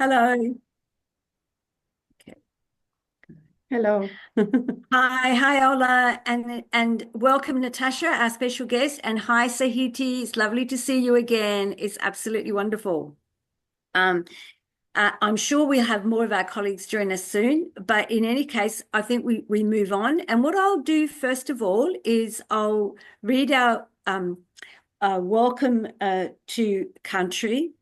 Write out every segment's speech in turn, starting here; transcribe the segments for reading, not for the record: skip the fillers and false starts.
Hello. Okay. Hello. Hi, Ola, and welcome, Natasha, our special guest, and hi, Sahiti. It's lovely to see you again. It's absolutely wonderful. Um, I'm sure we'll have more of our colleagues join us soon, but in any case, I think we move on. And what I'll do first of all is I'll read our welcome to country.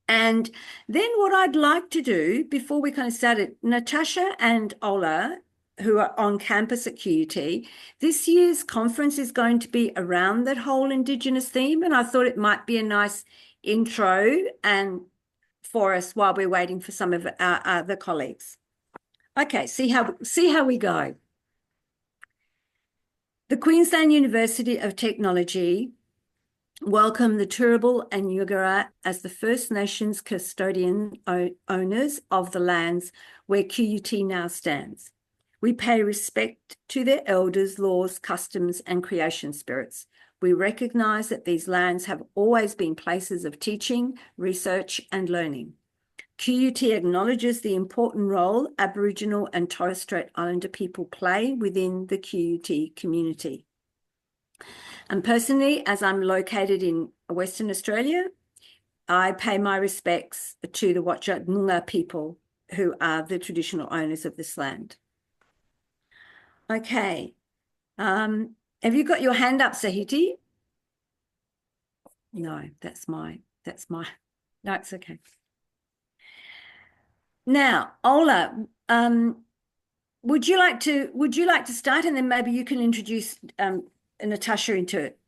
And then what I'd like to do before we kind of start it, Natasha and Ola, who are on campus at QUT, this year's conference is going to be around that whole Indigenous theme. And I thought it might be a nice intro and for us while we're waiting for some of our other colleagues. Okay, see how we go. The Queensland University of Technology welcome the Turrbal and Yugara as the First Nations custodian owners of the lands where QUT now stands. We pay respect to their elders, laws, customs, and creation spirits. We recognise that these lands have always been places of teaching, research, and learning. QUT acknowledges the important role Aboriginal and Torres Strait Islander people play within the QUT community. And personally, as I'm located in Western Australia, I pay my respects to the Whadjuk Noongar people who are the traditional owners of this land. Okay. Have you got your hand up, Sahiti? No, no, it's okay. Now, Ola, would you like to start, and then maybe you can introduce Natasha into it?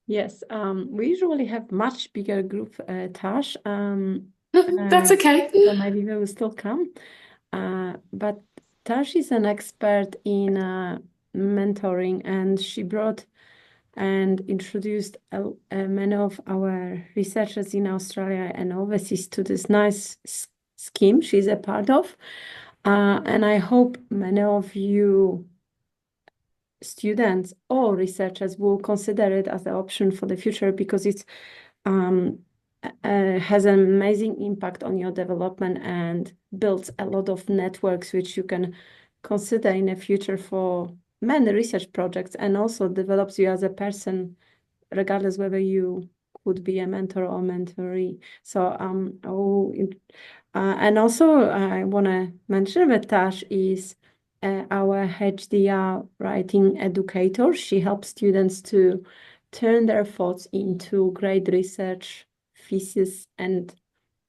Yes, we usually have much bigger group, Tash. That's okay. So maybe they will still come. But Tash is an expert in mentoring, and she brought and introduced many of our researchers in Australia and overseas to this nice scheme she's a part of. And I hope many of you students or researchers will consider it as an option for the future because it's has an amazing impact on your development and builds a lot of networks which you can consider in the future for many research projects, and also develops you as a person regardless whether you could be a mentor or mentoree. So and also I want to mention that Tash is our HDR writing educator. She helps students to turn their thoughts into great research thesis and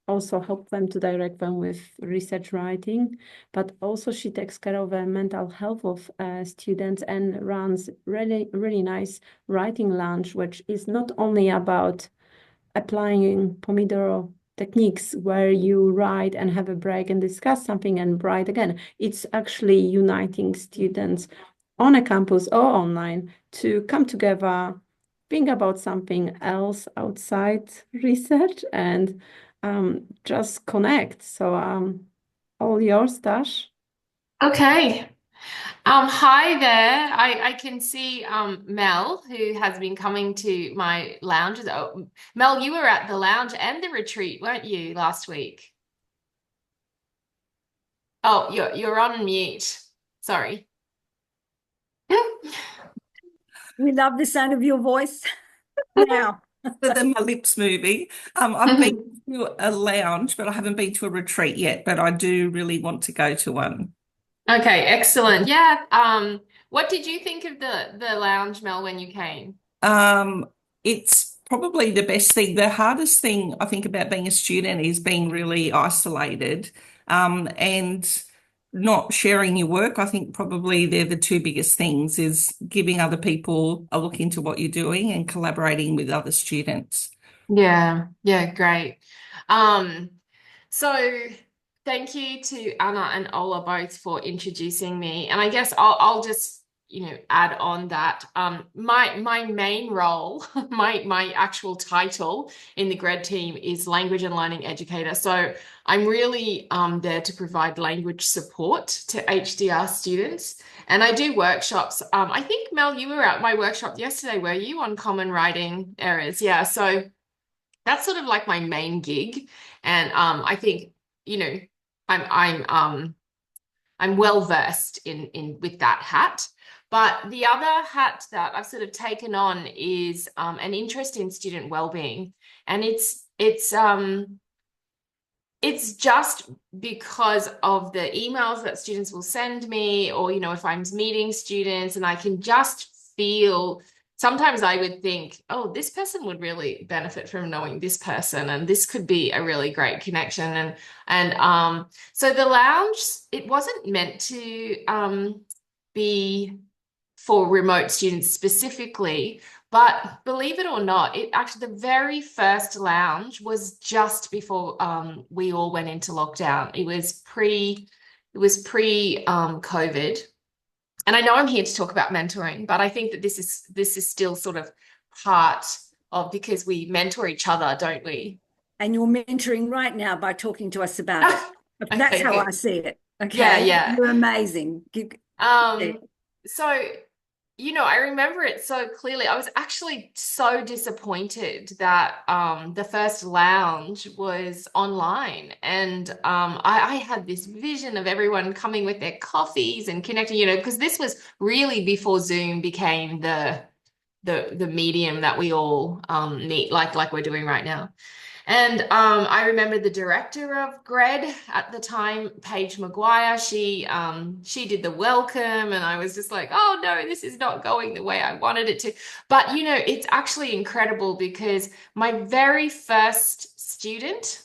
also help them to direct them with research writing. But also she takes care of the mental health of students and runs really nice writing lunch, which is not only about applying Pomodoro techniques where you write and have a break and discuss something and write again. It's actually uniting students on a campus or online to come together, think about something else outside research, and just connect. So all yours, Tash. Okay. Hi there. I can see Mel, who has been coming to my lounges. Oh, Mel, you were at the lounge and the retreat, weren't you, last week? Oh, you're on mute. Sorry. We love the sound of your voice now. Than my lips moving. I've been to a lounge, but I haven't been to a retreat yet, but I do really want to go to one. Okay, excellent. Yeah. What did you think of the lounge, Mel, when you came? Um, it's probably the best thing. The hardest thing I think about being a student is being really isolated, and not sharing your work. I think probably they're the two biggest things, is giving other people a look into what you're doing and collaborating with other students. Yeah, great. Um, so thank you to Anna and Ola both for introducing me. And I guess I'll just, add on that. My main role, my actual title in the grad team is language and learning educator. So I'm really there to provide language support to HDR students. And I do workshops. I think Mel, you were at my workshop yesterday, were you, on common writing errors? Yeah, so that's sort of like my main gig. And I think, you know, I'm well versed in with that hat. But the other hat that I've sort of taken on is an interest in student well-being. And it's just because of the emails that students will send me, or, you know, if I'm meeting students and I can just feel, sometimes I would think, oh, this person would really benefit from knowing this person, and this could be a really great connection. And so the lounge, it wasn't meant to be for remote students specifically, but believe it or not, it actually, the very first lounge was just before we all went into lockdown. It was pre COVID. And I know I'm here to talk about mentoring, but I think that this is still sort of part of, because we mentor each other, don't we? And you're mentoring right now by talking to us about it. That's Okay, how I good. see it. Yeah, Okay. yeah. You're amazing. So, you know, I remember it so clearly. I was actually so disappointed that the first lounge was online. And I had this vision of everyone coming with their coffees and connecting, you know, because this was really before Zoom became the medium that we all need, like we're doing right now. And I remember the director of GRED at the time, Paige Maguire, she did the welcome, and I was just like, oh no, this is not going the way I wanted it to. But you know, it's actually incredible because my very first student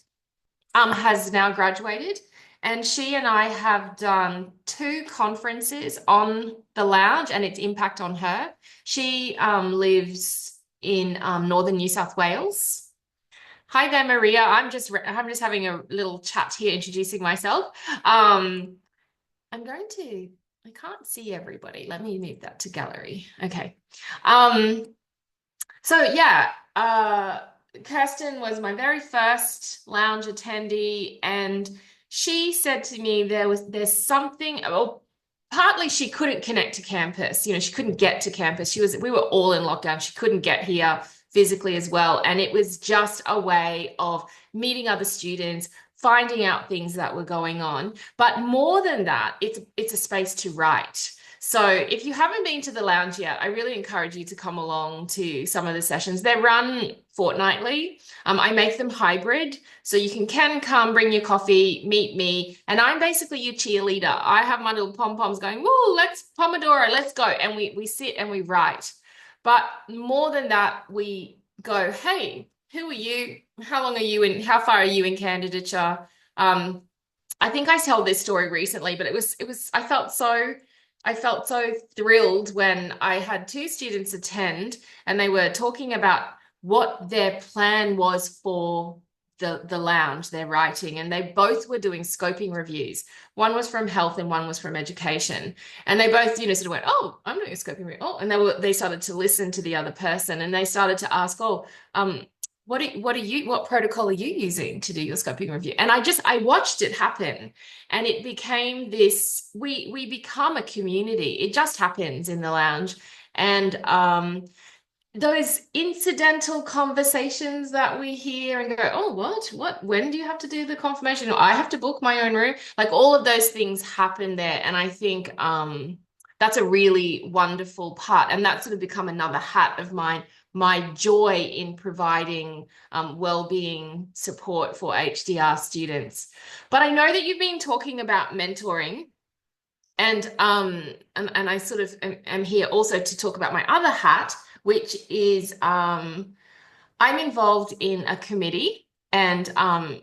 has now graduated, and she and I have done 2 conferences on the lounge and its impact on her. She lives in northern New South Wales. Hi there, Maria. I'm just having a little chat here, introducing myself. I'm going to, I can't see everybody. Let me move that to gallery. Okay. So yeah, Kirsten was my very first lounge attendee, and she said to me there's something, well, partly she couldn't connect to campus. You know, she couldn't get to campus. We were all in lockdown. She couldn't get here physically as well. And it was just a way of meeting other students, finding out things that were going on. But more than that, it's a space to write. So if you haven't been to the lounge yet, I really encourage you to come along to some of the sessions. They're run fortnightly. I make them hybrid, so you can come, bring your coffee, meet me, and I'm basically your cheerleader. I have my little pom-poms going, whoa, let's Pomodoro, let's go. And we sit and we write. But more than that, we go, hey, who are you? How long are you in? How far are you in candidature? I think I told this story recently, but I felt so thrilled when I had 2 students attend, and they were talking about what their plan was for the lounge, their writing, and they both were doing scoping reviews. One was from health and one was from education. And they both, you know, sort of went, oh, I'm doing a scoping review. Oh, and they started to listen to the other person, and they started to ask, oh, what protocol are you using to do your scoping review? And I watched it happen, and it became this, we become a community. It just happens in the lounge. And those incidental conversations that we hear and go, oh, what, when do you have to do the confirmation? Or I have to book my own room. Like, all of those things happen there. And I think that's a really wonderful part. And that's sort of become another hat of mine, my joy in providing well-being support for HDR students. But I know that you've been talking about mentoring, and I sort of am here also to talk about my other hat, which is I'm involved in a committee, and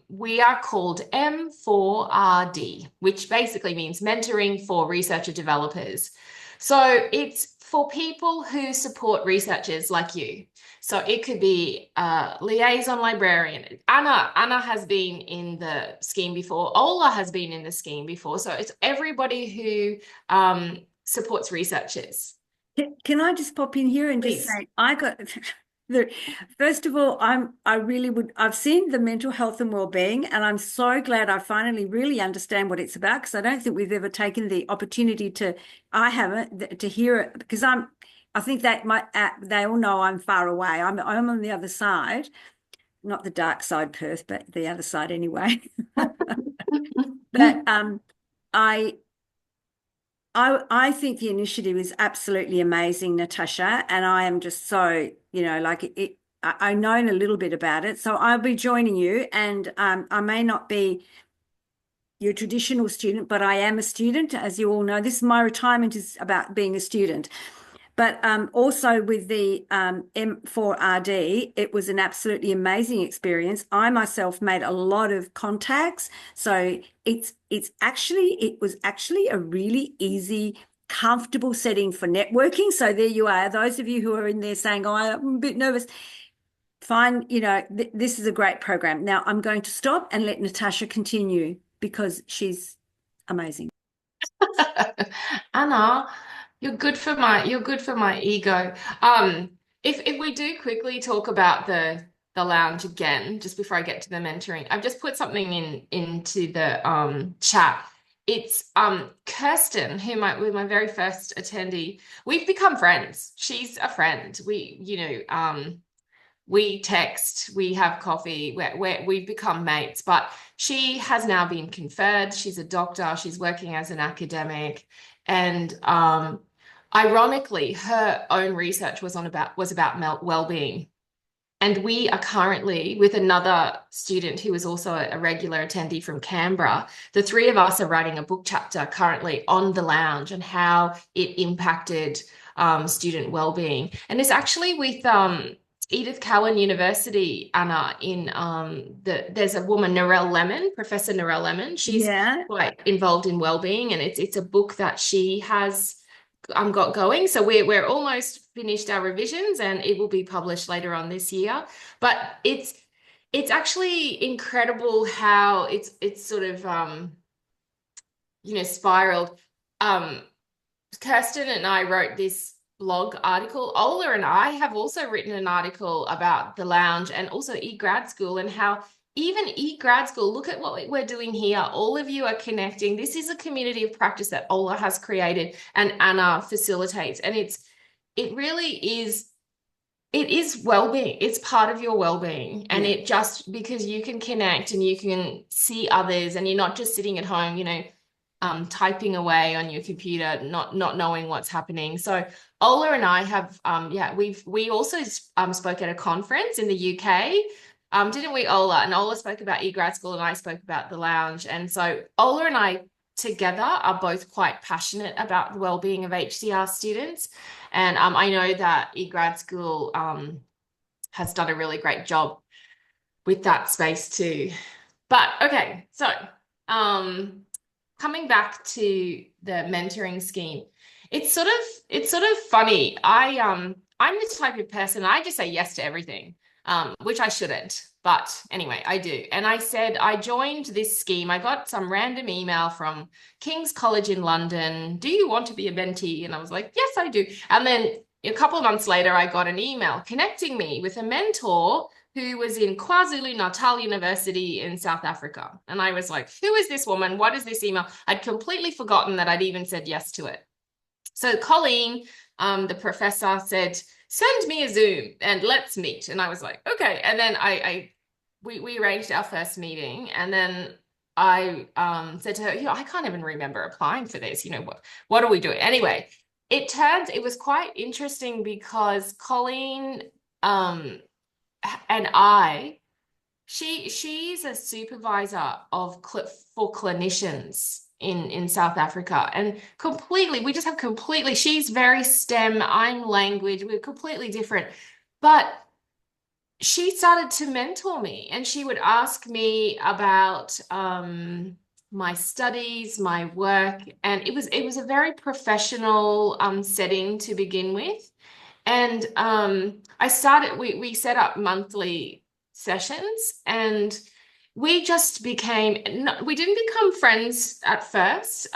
we are called M4RD, which basically means Mentoring for Researcher Developers. So it's for people who support researchers like you. So it could be a liaison librarian. Anna has been in the scheme before. Ola has been in the scheme before. So it's everybody who supports researchers. Can I just pop in here and Please. just say, I got first of all, I've seen the mental health and well-being, and I'm so glad I finally really understand what it's about, because I don't think we've ever taken the opportunity I haven't, to hear it, because I think that they all know I'm far away. I'm on the other side. not the dark side Perth, but the other side anyway. But I think the initiative is absolutely amazing, Natasha, and I am just so, like I know a little bit about it, so I'll be joining you, and I may not be your traditional student, but I am a student, as you all know. This is my retirement is about being a student. But also with the M4RD, it was an absolutely amazing experience. I myself made a lot of contacts, so it was actually a really easy, comfortable setting for networking. So there you are. Those of you who are in there saying, "Oh, I'm a bit nervous," fine. This is a great program. Now I'm going to stop and let Natasha continue because she's amazing. Anna, you're good for my ego. If we do quickly talk about the lounge again, just before I get to the mentoring, I've just put something into the chat. It's Kirsten, who was my very first attendee. We've become friends. She's a friend. We text, we have coffee, we've become mates, but she has now been conferred. She's a doctor, she's working as an academic, and ironically, her own research was about well-being. And we are currently with another student who is also a regular attendee from Canberra. The three of us are writing a book chapter currently on the lounge and how it impacted student well-being. And it's actually with Edith Cowan University, Anna, there's a woman, Professor Narelle Lemon. She's quite involved in well-being, and it's a book that she has got going. So we're almost finished our revisions, and it will be published later on this year. But it's actually incredible how it's sort of spiraled. Kirsten and I wrote this blog article. Ola and I have also written an article about the lounge and also eGrad School, and how even eGrad School, look at what we're doing here. All of you are connecting. This is a community of practice that Ola has created and Anna facilitates. And it really is, it is well-being. It's part of your well-being. And it just, because you can connect and you can see others, and you're not just sitting at home, typing away on your computer, not knowing what's happening. So Ola and I have, we also spoke at a conference in the UK, didn't we, Ola? And Ola spoke about eGrad School and I spoke about the lounge. And so Ola and I together are both quite passionate about the well-being of HDR students. And I know that eGrad School has done a really great job with that space too. But okay, so coming back to the mentoring scheme, it's sort of funny. I'm the type of person, I just say yes to everything, which I shouldn't, but anyway, I do. And I said I joined this scheme. I got some random email from King's College in London. Do you want to be a mentee? And I was like, yes, I do. And then a couple of months later, I got an email connecting me with a mentor who was in KwaZulu-Natal University in South Africa. And I was like, who is this woman? What is this email? I'd completely forgotten that I'd even said yes to it. So Colleen, the professor, said, send me a Zoom and let's meet. And I was like, okay. And then we arranged our first meeting. And then I said to her, I can't even remember applying for this. What are we doing? Anyway, it was quite interesting because Colleen and she's a supervisor for clinicians in South Africa, and she's very STEM, I'm language, we're completely different. But she started to mentor me, and she would ask me about my studies, my work, and it was a very professional setting to begin with. And we set up monthly sessions, and we just we didn't become friends at first.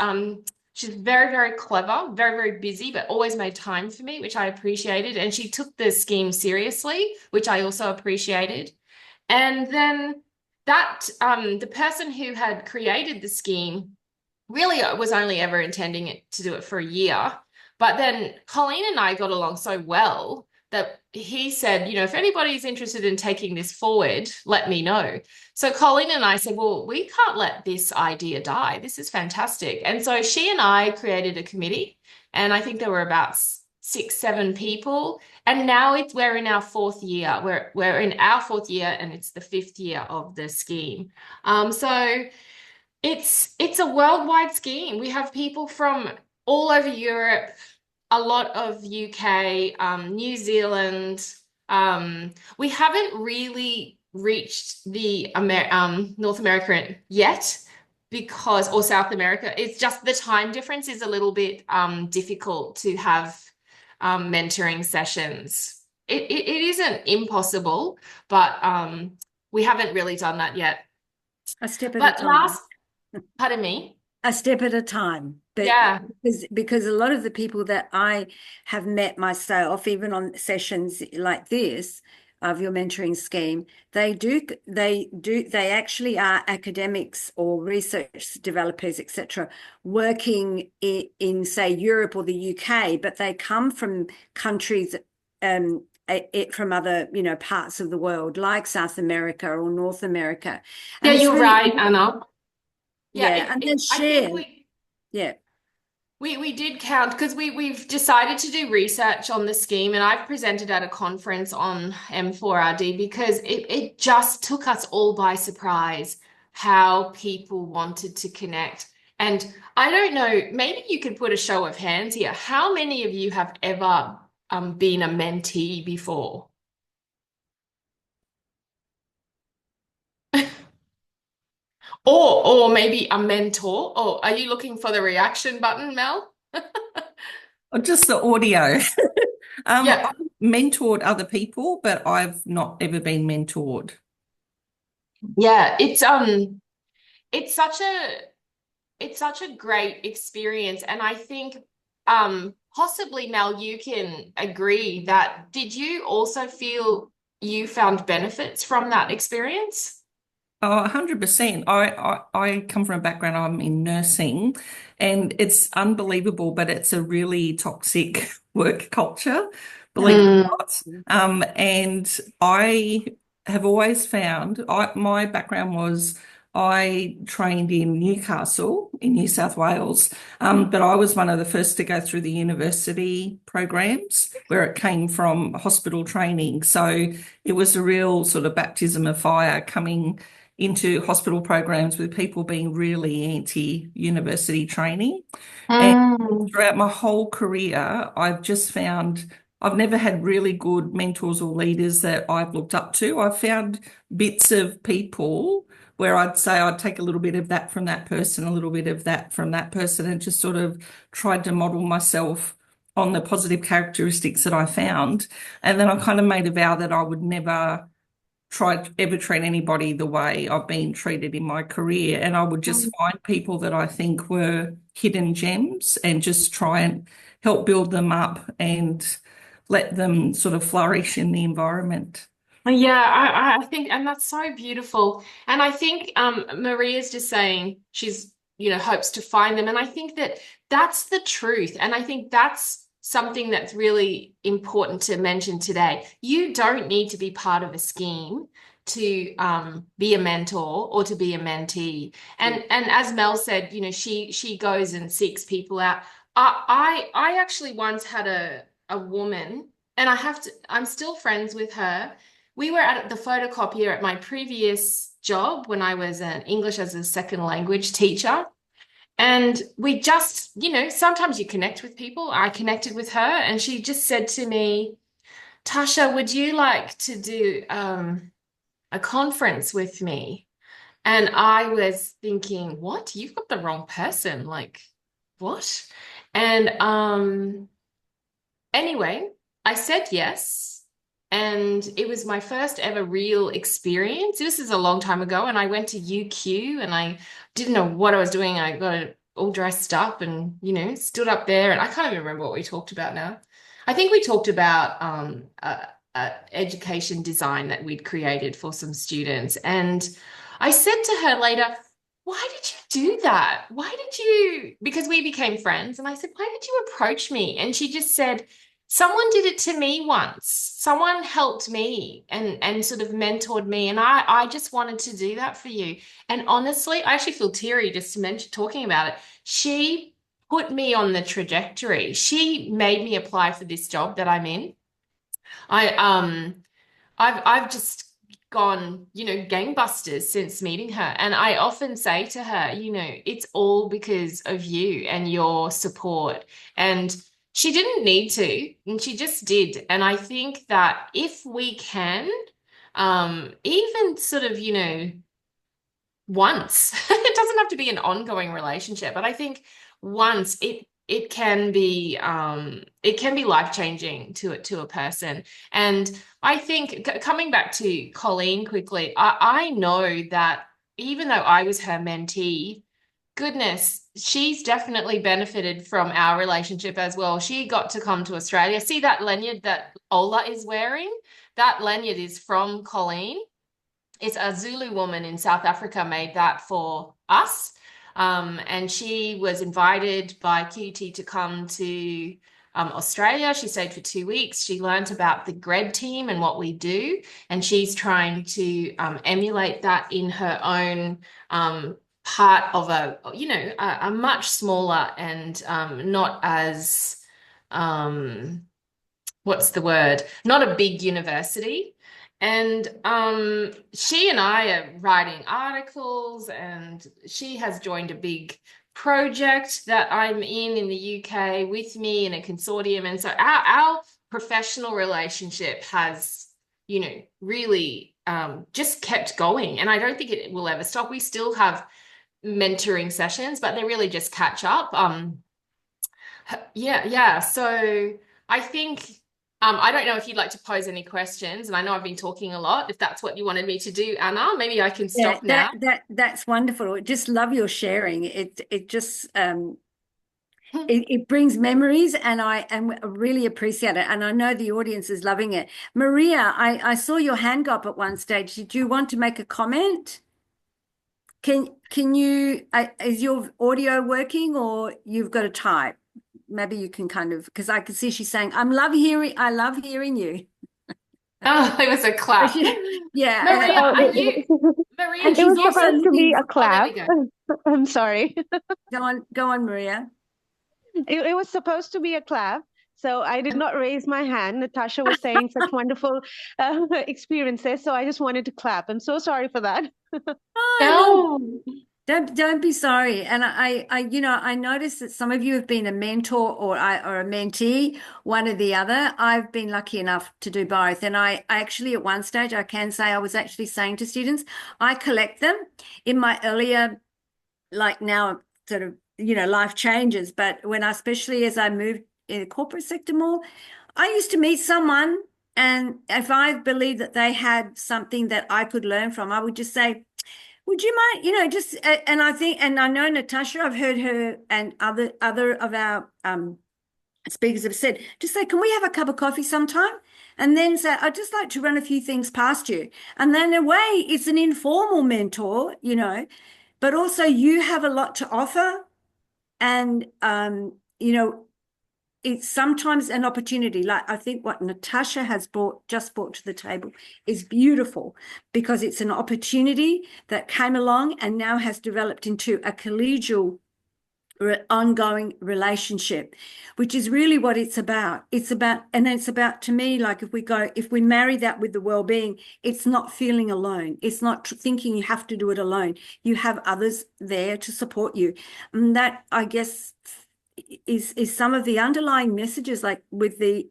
She's very, very clever, very, very busy, but always made time for me, which I appreciated. And she took the scheme seriously, which I also appreciated. And then the person who had created the scheme really was only ever intending to do it for a year. But then Colleen and I got along so well that he said, if anybody's interested in taking this forward, let me know. So Colleen and I said, well, we can't let this idea die. This is fantastic. And so she and I created a committee, and I think there were about 6, 7 people. And now we're in our 4th year. We're in our 4th year, and it's the 5th year of the scheme. So it's a worldwide scheme. We have people from all over Europe, a lot of UK, New Zealand. We haven't really reached the North America yet or South America. It's just the time difference is a little bit difficult to have mentoring sessions. It isn't impossible, but we haven't really done that yet. A step at a But time. pardon me. A step at a time. But Yeah. because a lot of the people that I have met myself, even on sessions like this of your mentoring scheme, they actually are academics or research developers, etc., working in say Europe or the UK, but they come from countries from other parts of the world, like South America or North America. Yeah, And it's you're really, right, Anna. yeah, and then I think share. Yeah. we did count because we've decided to do research on the scheme, and I've presented at a conference on M4RD because it just took us all by surprise how people wanted to connect. And I don't know, maybe you could put a show of hands here. How many of you have ever been a mentee before? Or maybe a mentor? Or are you looking for the reaction button, Mel? Or just the audio. Yeah. I've mentored other people, but I've not ever been mentored. Yeah, it's such a great experience. And I think possibly, Mel, you can agree that did you also feel you found benefits from that experience? Oh, 100%. I come from a background, I'm in nursing, and it's unbelievable, but it's a really toxic work culture, believe it or Mm. not. And I have always found my background was I trained in Newcastle in New South Wales, but I was one of the first to go through the university programs where it came from hospital training. So it was a real sort of baptism of fire coming into hospital programs with people being really anti-university training. And Mm. throughout my whole career, I've just found I've never had really good mentors or leaders that I've looked up to. I've found bits of people where I'd say I'd take a little bit of that from that person, a little bit of that from that person, and just sort of tried to model myself on the positive characteristics that I found. And then I kind of made a vow that I would never ever treat anybody the way I've been treated in my career. And I would just find people that I think were hidden gems and just try and help build them up and let them sort of flourish in the environment. Yeah, I think, and that's so beautiful. And I think Maria's just saying she's, hopes to find them. And I think that that's the truth. And I think that's something that's really important to mention today. You don't need to be part of a scheme to be a mentor or to be a mentee. And as Mel said, she goes and seeks people out. I actually once had a woman, and I'm still friends with her. We were at the photocopier at my previous job when I was an English as a second language teacher. And we just, sometimes you connect with people. I connected with her, and she just said to me, Tasha, would you like to do a conference with me? And I was thinking, what? You've got the wrong person. Like, what? And anyway, I said yes. And it was my first ever real experience. This is a long time ago. And I went to UQ, and I didn't know what I was doing. I got all dressed up and, stood up there. And I can't even remember what we talked about now. I think we talked about education design that we'd created for some students. And I said to her later, why did you do that? Because we became friends. And I said, why did you approach me? And she just said, someone did it to me once. Someone helped me and sort of mentored me, and I just wanted to do that for you. And honestly, I actually feel teary just to mention talking about it. She put me on the trajectory. She made me apply for this job that I'm in. I I've just gone, gangbusters since meeting her. And I often say to her, it's all because of you and your support. And she didn't need to, and she just did. And I think that if we can, even sort of, once, it doesn't have to be an ongoing relationship, but I think once it can be life-changing to a person. And I think coming back to Colleen quickly, I know that even though I was her mentee, goodness, she's definitely benefited from our relationship as well. She got to come to Australia. See that lanyard that Ola is wearing? That lanyard is from Colleen. It's a Zulu woman in South Africa made that for us. And she was invited by QT to come to Australia. She stayed for 2 weeks. She learned about the eGrad team and what we do. And she's trying to emulate that in her own part of a much smaller and not as, what's the word? Not a big university. And she and I are writing articles, and she has joined a big project that I'm in the UK with me in a consortium. And so our professional relationship has, really just kept going. And I don't think it will ever stop. We still have mentoring sessions, but they really just catch up. Yeah. So I think I don't know if you'd like to pose any questions, and I know I've been talking a lot. If that's what you wanted me to do, Anna, maybe I can stop now. That's wonderful. I just love your sharing. It just it brings memories, and I really appreciate it. And I know the audience is loving it. Maria, I saw your hand go up at one stage. Did you want to make a comment? Can you is your audio working, or you've got to type? Maybe you can kind of, because I can see she's saying, I love hearing you. Oh, it was a clap. Yeah. Maria, Maria, It was supposed to be a clap. I'm sorry. Go on, Maria. It was supposed to be a clap, so I did not raise my hand. Natasha was saying such wonderful experiences, so I just wanted to clap. I'm so sorry for that. Oh, no. Don't be sorry. And I noticed that some of you have been a mentor or a mentee, one or the other. I've been lucky enough to do both. And I actually, at one stage, I can say I was actually saying to students, I collect them in my earlier, like now, sort of, life changes. But especially as I moved in the corporate sector more, I used to meet someone, and if I believed that they had something that I could learn from, I would just say, would you mind, just, and I think, and I know Natasha, I've heard her and other of our speakers have said, just say, can we have a cup of coffee sometime? And then say, I'd just like to run a few things past you. And then in a way, it's an informal mentor, but also you have a lot to offer. And, it's sometimes an opportunity. Like I think what Natasha has just brought to the table is beautiful, because it's an opportunity that came along and now has developed into a collegial ongoing relationship, which is really what it's about. It's about, to me, like if we marry that with the well-being, it's not feeling alone. It's not thinking you have to do it alone. You have others there to support you. And that, I guess, is some of the underlying messages, like with the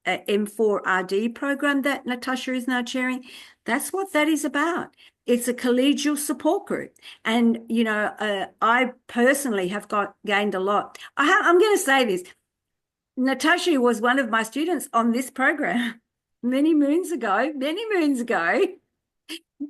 M4RD program that Natasha is now chairing. That's what that is about. It's a collegial support group. And, I personally have gained a lot. I'm going to say this. Natasha was one of my students on this program many moons ago.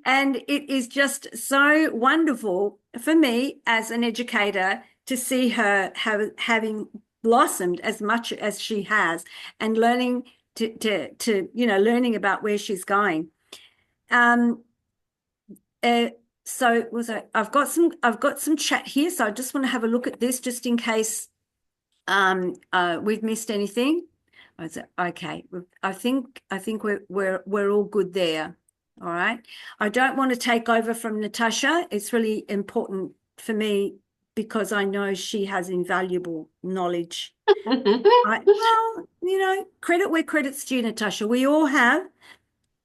And it is just so wonderful for me as an educator to see her having blossomed as much as she has, and learning learning about where she's going. So I've got some chat here, so I just want to have a look at this just in case we've missed anything. I said, okay. I think we're all good there. All right. I don't want to take over from Natasha. It's really important for me because I know she has invaluable knowledge. Well, you know, credit where credit's due, Natasha. We all have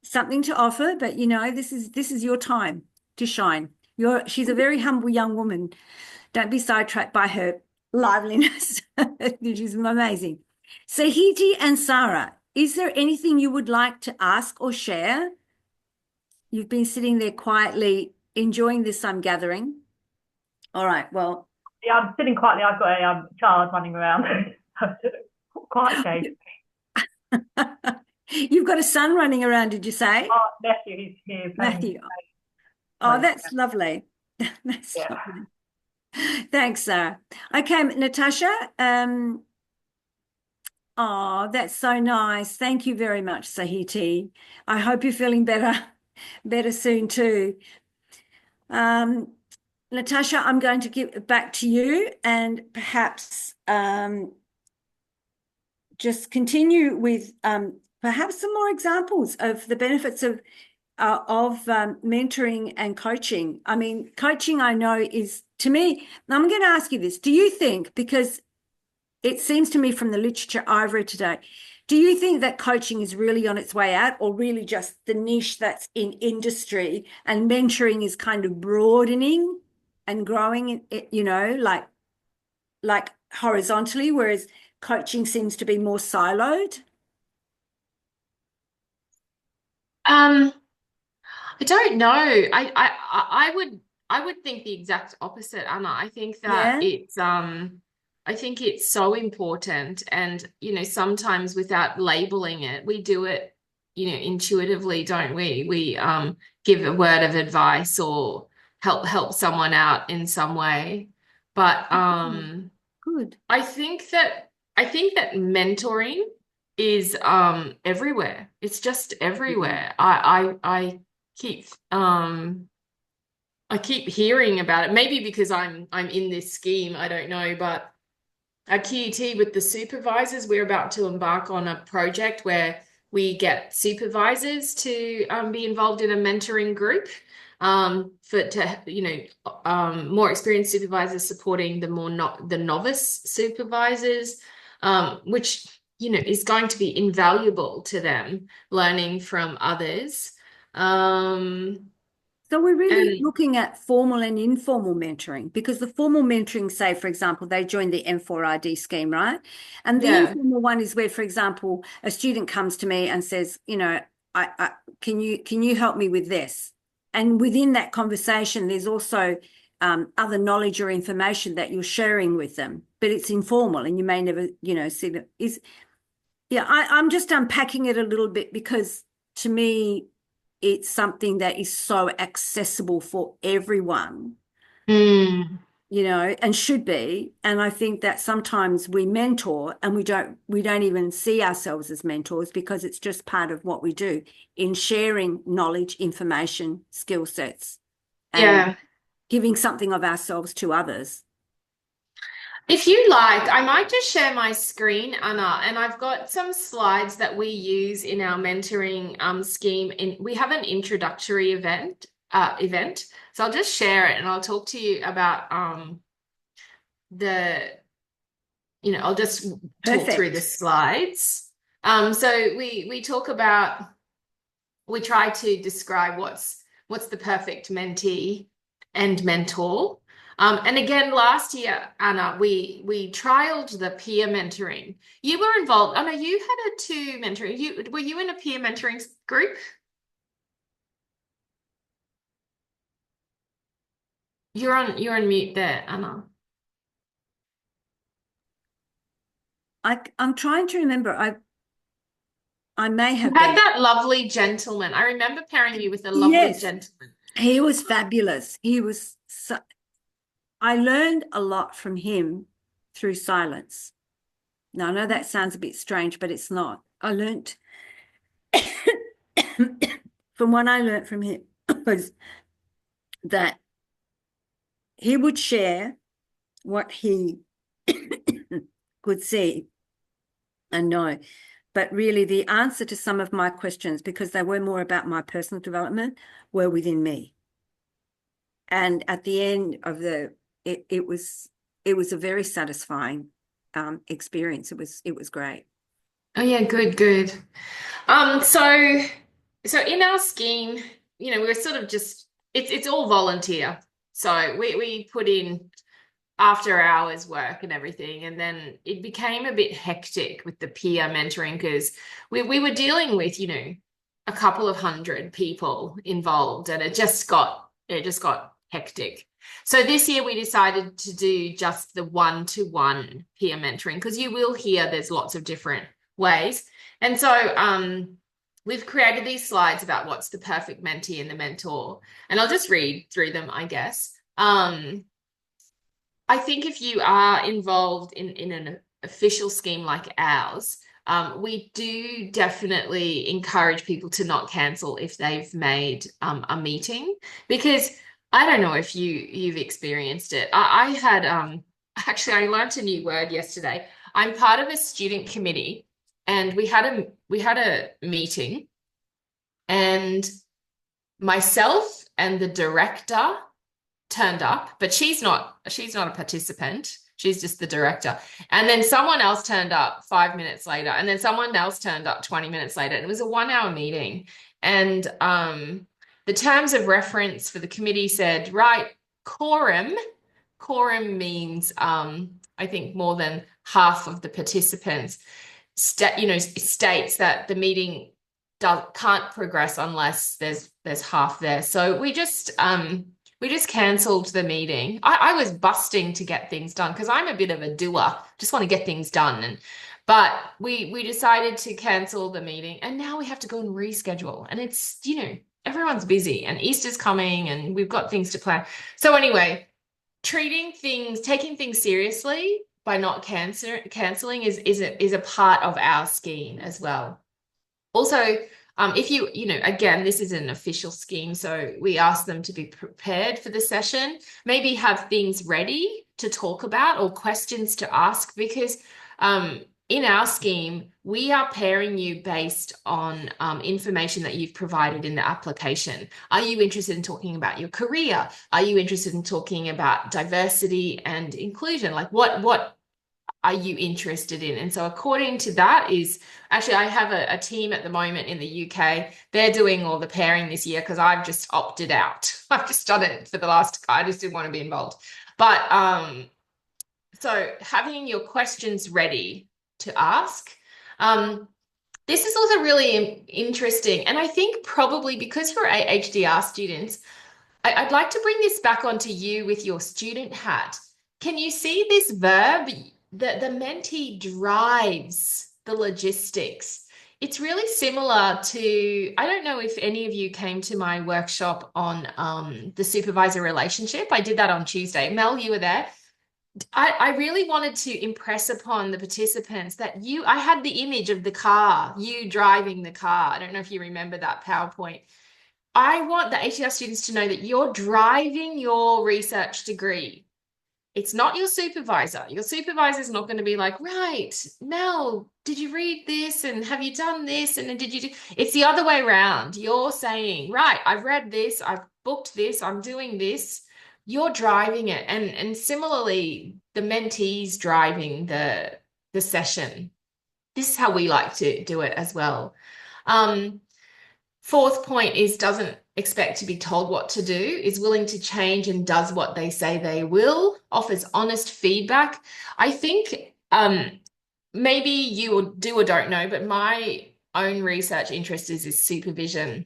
something to offer, but you know, this is your time to shine. She's a very humble young woman. Don't be sidetracked by her liveliness. She's amazing. Sahiti and Sarah, is there anything you would like to ask or share? You've been sitting there quietly enjoying this gathering. All right, well. Yeah, I'm sitting quietly. I've got a child running around. Quite okay. You've got a son running around, did you say? Oh, nephew, he's here playing. Matthew. Oh, that's lovely. That's lovely. Thanks, Sarah. Okay, Natasha. Oh, that's so nice. Thank you very much, Sahiti. I hope you're feeling better soon too. Natasha, I'm going to give it back to you and perhaps just continue with perhaps some more examples of the benefits of mentoring and coaching. I mean, coaching I know is, to me, I'm going to ask you this. Do you think, because it seems to me from the literature I've read today, do you think that coaching is really on its way out, or really just the niche that's in industry, and mentoring is kind of broadening and growing, you know, like horizontally, whereas coaching seems to be more siloed? I don't know. I would think the exact opposite, Anna. I think that I think it's so important, and you know, sometimes without labeling it, we do it, you know, intuitively, don't we? We give a word of advice or help someone out in some way. But Good. I think that mentoring is everywhere. It's just everywhere. Keep I keep hearing about it. Maybe because I'm in this scheme, I don't know, but at QUT with the supervisors, we're about to embark on a project where we get supervisors to be involved in a mentoring group more experienced supervisors supporting the novice supervisors, which you know is going to be invaluable to them, learning from others. So we're really looking at formal and informal mentoring, because the formal mentoring, say, for example, they join the M4RD scheme, right? And the informal one is where, for example, a student comes to me and says, you know, can you help me with this? And within that conversation, there's also other knowledge or information that you're sharing with them, but it's informal and you may never, you know, see that. I'm just unpacking it a little bit, because to me, it's something that is so accessible for everyone, you know, and should be. And I think that sometimes we mentor and we don't even see ourselves as mentors, because it's just part of what we do in sharing knowledge, information, skill sets, and giving something of ourselves to others. If you like, I might just share my screen, Anna, and I've got some slides that we use in our mentoring scheme. We have an introductory event. So I'll just share it and I'll talk to you about I'll just talk through the slides. So we talk about, we try to describe what's the perfect mentee and mentor. And again, last year, Anna, we trialed the peer mentoring. You were involved. Anna, you had a two mentoring. Were you in a peer mentoring group? You're on mute there, Anna. I'm trying to remember. I may have had that lovely gentleman. I remember pairing you with a lovely gentleman. He was fabulous. I learned a lot from him through silence. Now, I know that sounds a bit strange, but it's not. I learned from what I learned from him was that he would share what he could see and know, but really the answer to some of my questions, because they were more about my personal development, were within me. And at the end of it was a very satisfying experience. It was great. Oh yeah, good. So in our scheme, we're sort of just it's all volunteer. So we put in after hours work and everything, and then it became a bit hectic with the peer mentoring because we were dealing with, a couple of hundred people involved, and it just got hectic. So this year we decided to do just the one-to-one peer mentoring, because you will hear there's lots of different ways. And so we've created these slides about what's the perfect mentee and the mentor, and I'll just read through them, I guess. I think if you are involved in an official scheme like ours, we do definitely encourage people to not cancel if they've made a meeting, because I don't know if you've experienced it. I had actually I learned a new word yesterday. I'm part of a student committee, and we had a meeting, and myself and the director turned up, but she's not a participant. She's just the director. And then someone else turned up 5 minutes later, and then someone else turned up 20 minutes later. It was a 1-hour meeting. And the terms of reference for the committee said, right, quorum means I think more than half of the participants states that the meeting can't progress unless there's half there. So we just cancelled the meeting. I was busting to get things done because I'm a bit of a doer, just want to get things done. But we decided to cancel the meeting, and now we have to go and reschedule. And it's, everyone's busy, and Easter's coming, and we've got things to plan. So anyway, taking things seriously by not canceling is a part of our scheme as well. Also, if again, this is an official scheme, so we ask them to be prepared for the session, maybe have things ready to talk about or questions to ask, because in our scheme, we are pairing you based on information that you've provided in the application. Are you interested in talking about your career? Are you interested in talking about diversity and inclusion? Like what are you interested in? And so according to that is, actually I have a team at the moment in the UK. They're doing all the pairing this year because I've just opted out. I've just done it for I just didn't want to be involved. But so having your questions ready to ask. This is also really interesting. And I think probably because you're HDR students, I'd like to bring this back onto you with your student hat. Can you see this verb? The mentee drives the logistics. It's really similar to, I don't know if any of you came to my workshop on the supervisor relationship. I did that on Tuesday. Mel, you were there. I really wanted to impress upon the participants that I had the image of the car, you driving the car. I don't know if you remember that PowerPoint. I want the HDR students to know that you're driving your research degree. It's not your supervisor. Your supervisor is not going to be like, right, Mel, did you read this? And have you done this? And did you do? It's the other way around. You're saying, right, I've read this, I've booked this, I'm doing this. You're driving it. And similarly, the mentee's driving the session. This is how we like to do it as well. Fourth point is doesn't expect to be told what to do, is willing to change and does what they say they will, offers honest feedback. I think maybe you do or don't know, but my own research interest is supervision.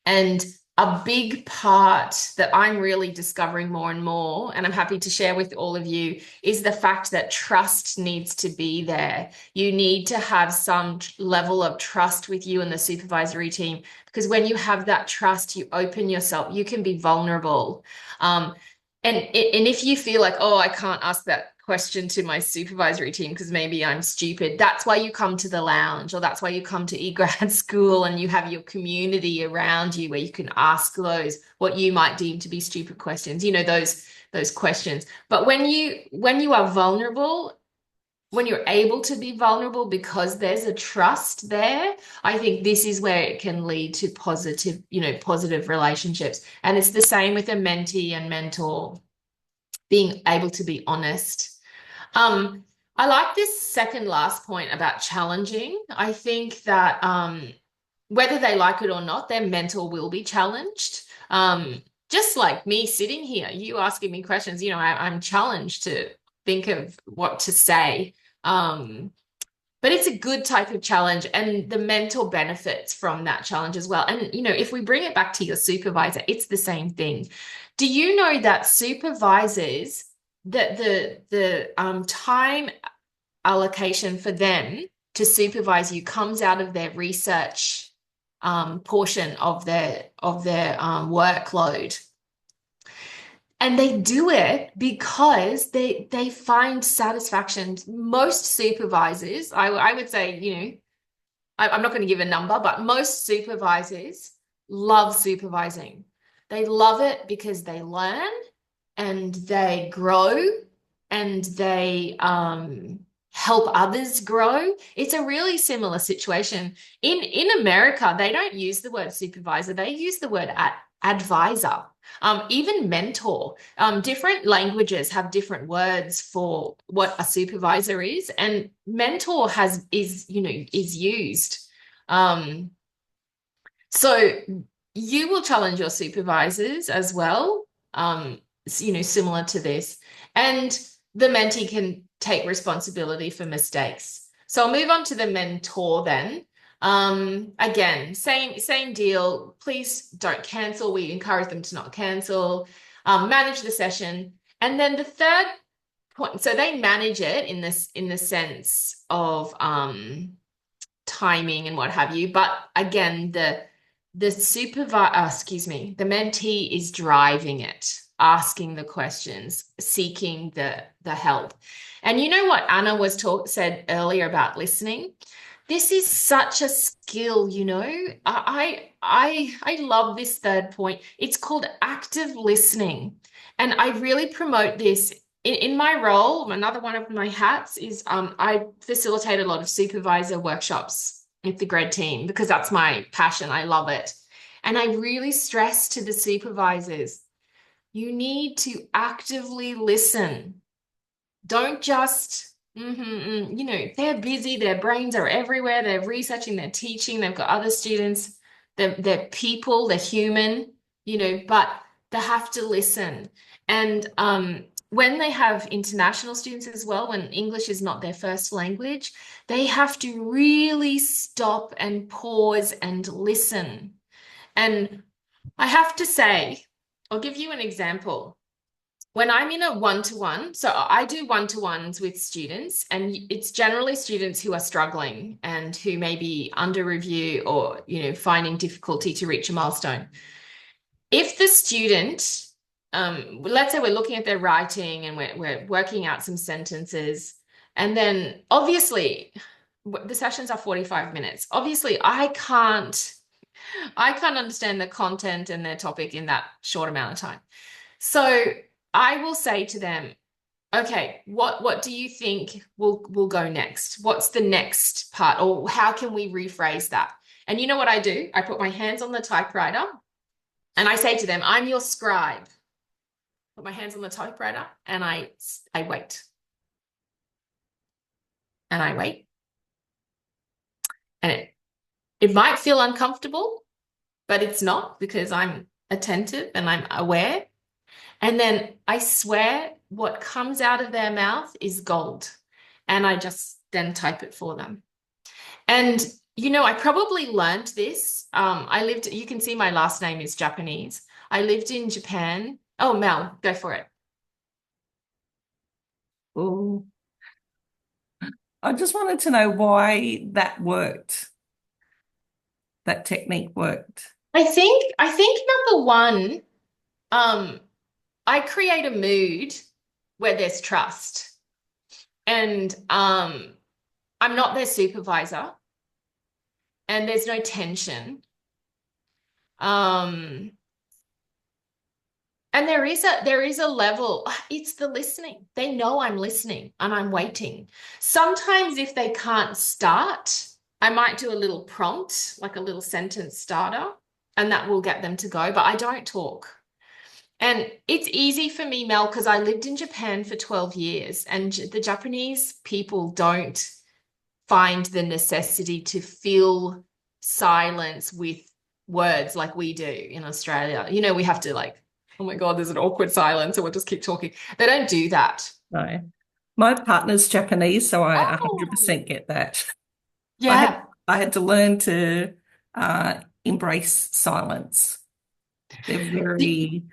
And a big part that I'm really discovering more and more, and I'm happy to share with all of you, is the fact that trust needs to be there. You need to have some level of trust with you and the supervisory team, because when you have that trust, you open yourself, you can be vulnerable. And if you feel like, oh, I can't ask that question to my supervisory team because maybe I'm stupid, that's why you come to the lounge, or that's why you come to eGrad school, and you have your community around you where you can ask those what you might deem to be stupid questions, those questions. But when you are vulnerable, when you're able to be vulnerable because there's a trust there, I think this is where it can lead to positive, positive relationships. And it's the same with a mentee and mentor, being able to be honest. I like this second last point about challenging. I think that whether they like it or not, their mentor will be challenged. Just like me sitting here, you asking me questions, I'm challenged to think of what to say. But it's a good type of challenge, and the mentor benefits from that challenge as well. And, if we bring it back to your supervisor, it's the same thing. Do you know that supervisors, that the time allocation for them to supervise you comes out of their research portion of their workload? And they do it because they find satisfaction. Most supervisors, I would say, I'm not going to give a number, but most supervisors love supervising. They love it because they learn and they grow and they help others grow. It's a really similar situation. In America, they don't use the word supervisor, they use the word advisor. Even mentor. Different languages have different words for what a supervisor is, and mentor is used. So you will challenge your supervisors as well, similar to this, and the mentee can take responsibility for mistakes. So I'll move on to the mentor then. Again, same deal. Please don't cancel. We encourage them to not cancel. Manage the session. And then the third point, so they manage it in the sense of timing and what have you. But again, the mentee is driving it, asking the questions, seeking the help. And you know what Anna said earlier about listening? This is such a skill, I love this third point. It's called active listening. And I really promote this in my role. Another one of my hats is I facilitate a lot of supervisor workshops with the grad team because that's my passion. I love it. And I really stress to the supervisors, you need to actively listen. Don't just they're busy, their brains are everywhere, they're researching, they're teaching, they've got other students, they're people, they're human, but they have to listen. And when they have international students as well, when English is not their first language, they have to really stop and pause and listen. And I have to say, I'll give you an example. When I'm in a one-to-one, so I do one-to-ones with students, and it's generally students who are struggling and who may be under review or, finding difficulty to reach a milestone. If the student, let's say we're looking at their writing and we're working out some sentences, and then obviously the sessions are 45 minutes. Obviously, I can't understand the content and their topic in that short amount of time. So I will say to them, okay, what do you think will go next? What's the next part? Or how can we rephrase that? And you know what I do? I put my hands on the typewriter and I say to them, I'm your scribe. Put my hands on the typewriter and I wait. And I wait. And it might feel uncomfortable, but it's not, because I'm attentive and I'm aware. And then I swear what comes out of their mouth is gold. And I just then type it for them. And, I probably learned this. You can see my last name is Japanese. I lived in Japan. Oh, Mel, go for it. Oh, I just wanted to know why that worked. That technique worked. I think number one, I create a mood where there's trust. And I'm not their supervisor. And there's no tension. And there is a level, it's the listening. They know I'm listening and I'm waiting. Sometimes if they can't start, I might do a little prompt, like a little sentence starter, and that will get them to go, but I don't talk. And it's easy for me, Mel, because I lived in Japan for 12 years, and the Japanese people don't find the necessity to fill silence with words like we do in Australia. You know, we have to like, oh my God, there's an awkward silence, so we'll just keep talking. They don't do that. No. My partner's Japanese, so I Oh, 100% get that. yeah. I had to learn to embrace silence. They're very